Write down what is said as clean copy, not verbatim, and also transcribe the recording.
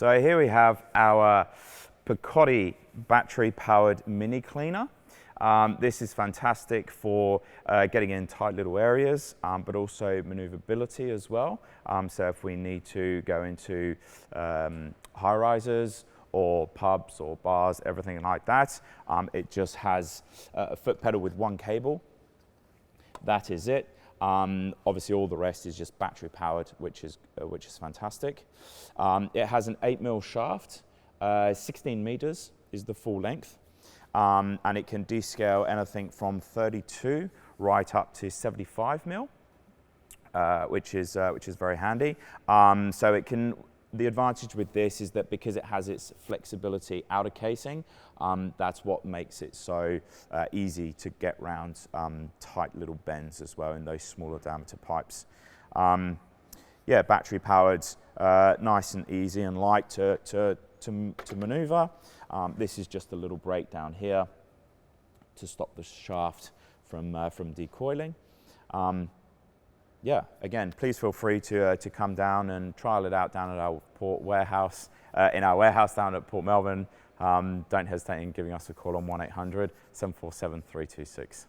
So here we have our Picote battery-powered mini cleaner. This is fantastic for getting in tight little areas, but also maneuverability as well. So if we need to go into high-rises or pubs or bars, everything like that, it just has a foot pedal with one cable. That is it. Obviously all the rest is just battery powered, which is fantastic. It has an 8mm shaft, 16 meters is the full length, and it can descale anything from 32 right up to 75mm, which is very handy. So it can. The advantage with this is that because it has its flexibility outer casing, that's what makes it so easy to get around tight little bends as well in those smaller diameter pipes. Yeah, battery powered, nice and easy and light to maneuver. This is just a little break down here to stop the shaft from decoiling. Yeah, again, please feel free to come down and trial it out down at our Port warehouse, in our warehouse down at Port Melbourne. Don't hesitate in giving us a call on 1-800-747-326.